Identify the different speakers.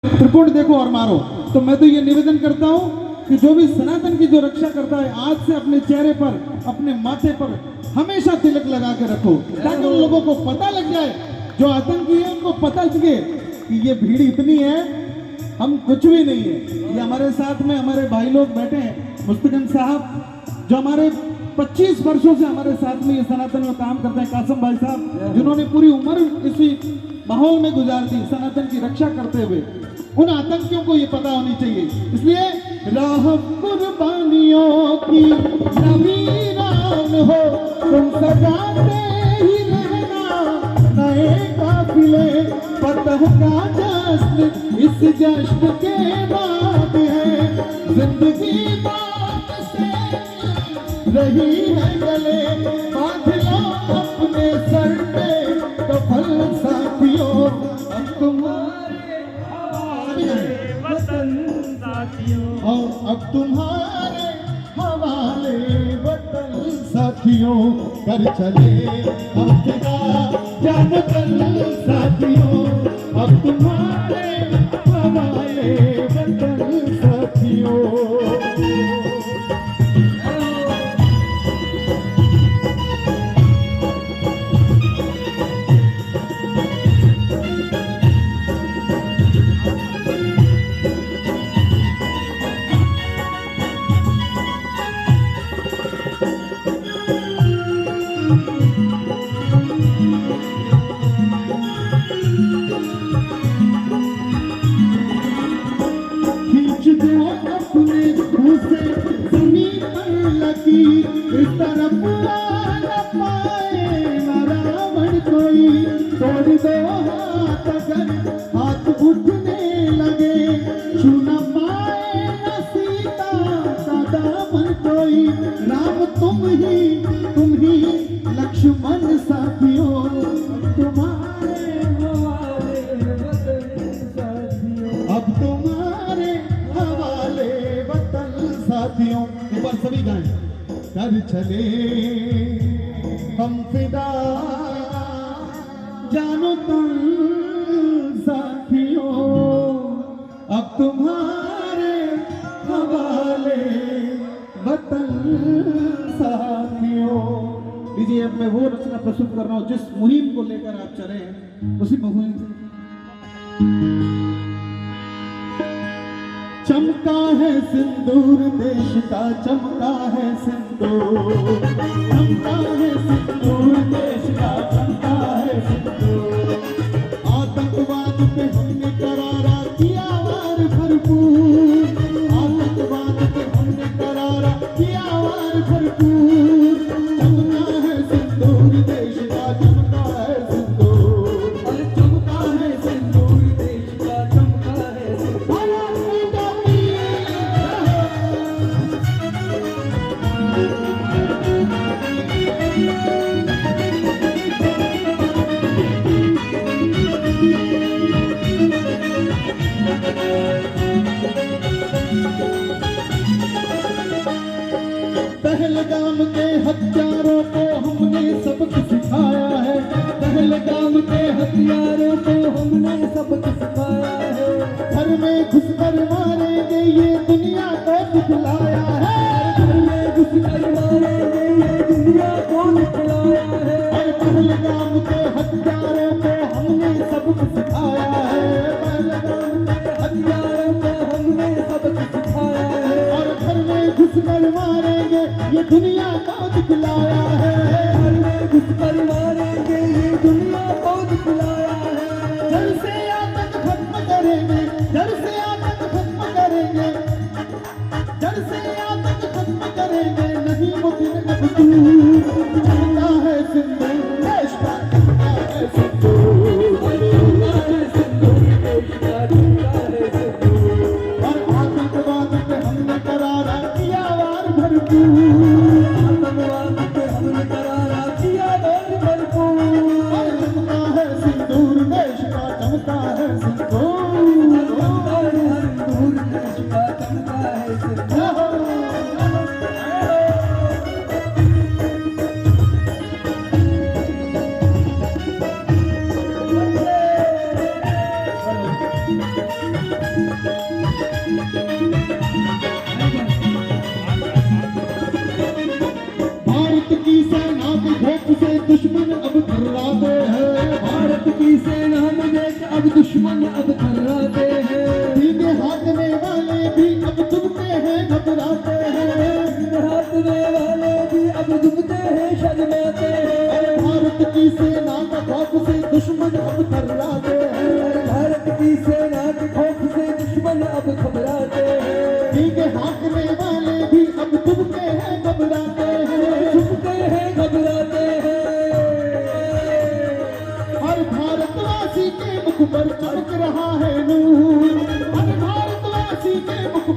Speaker 1: त्रिपुट देखो और मारो। तो मैं तो ये निवेदन करता हूँ कि जो भी सनातन की जो रक्षा करता है, आज से अपने चेहरे पर, अपने माथे पर हमेशा तिलक लगा के रखो, ताकि उन लोगों को पता लग जाए, जो आतंकी है उनको पता लगे कि ये भीड़ इतनी है, हम कुछ भी नहीं है। ये हमारे साथ में हमारे भाई लोग बैठे हैं, मुस्तकिन साहब जो हमारे 25 वर्षों से हमारे साथ में ये सनातन में काम करते हैं, कासम भाई साहब जिन्होंने पूरी उम्र इसी माहौल में गुजार दी सनातन की रक्षा करते हुए। उन आतंकियों को ये पता होनी चाहिए। इसलिए राह कुर्बानियों की नवीरान हो, तुम सजाते ही रहना नए काफिले, फतह का जश्न इस जश्न के बाद है, जिंदगी बात से रही है गले, बांध लो अपने सर पे कफन साथियों, अब तुम्हारे वतन साथियों, और अब तुम्हारे हवाले वतन साथियों, कर चले हम फिदा जान वतन साथियों, अब तुम्हारे हवाले वतन साथियों। इस तरफ न पाए न रावण कोई, तोड़ दो हाथ अगर हाथ उठने लगे, छू न पाए न सीता का दामन कोई, राम तुम ही लक्ष्मण साथियों, तुम्हारे हवाले वतन साथियों, अब तुम्हारे हवाले वतन साथियों। एक बार सभी गाएं, कर चले हम फिदा जानो तुम साथियों, अब तुम्हारे हवाले वतन साथियों। लीजिए, अब मैं वो रचना प्रस्तुत कर रहा हूँ जिस मुहिम को लेकर आप चले हैं, उसी मुहिम चमका है सिंदूर देश का, चमका है सिंदूर, चमका है सिंदूर देश का, चमका है सिंदूर, आतंकवाद पे हमने करारा किया वार भरपूर, आतंकवाद पे हमने करारा किया वार भरपूर, चमका है सिंदूर देश का, चमका है सिंदूर, चमका है सिंदूर देश का, चमका है सिंदूर। पहलगाम के हत्यारों को हमने सबक सिखाया है, पहलगाम के हत्यारों को हमने सबक सिखाया है, घर में घुसकर मारेंगे ये दुनिया को दिखलाया है, घर में घुसकर मारेंगे ये दुनिया को दिखलाया है, और पहलगाम के हत्यारों को हमने सबक सिखाया है, पहलगाम के हत्यारों को हमने सबक सिखाया है, और घर में घुसकर मारेंगे ये दुनिया को दिखलाया है, घर में घुसकर मारेंगे ये दुनिया को दिखलाया है, जड़ से आतंक खत्म करेंगे, जड़ से आतंक खत्म करेंगे, जड़ से आतंक खत्म करेंगे, नहीं वो दिन अब दूर, चमका है सिंदूर देश का, चमका है सिंदूर, चमका है सिंदूर देश का, चमका है सिंदूर, और आतंकवाद पे हमने करारा किया वार भरपूर, आतंकवाद पे हमने करारा किया वार भरपूर, और चमका है सिंदूर देश का, चमका है सिंदूर, चमका है सिंदूर देश का, चमका है सिंदूर। भारत की सेना के खौफ से दुश्मन अब थर्राते हैं,
Speaker 2: भारत की सेना में देख अब दुश्मन अब थर्राते हैं,
Speaker 1: सीधे हाथने वाले भी अब दुबते हैं, घबराते हैं।
Speaker 2: हाथने वाले भी अब दुबते हैं, शर्माते हैं।
Speaker 1: भारत की सेना का खौफ से दुश्मन अब थर्राते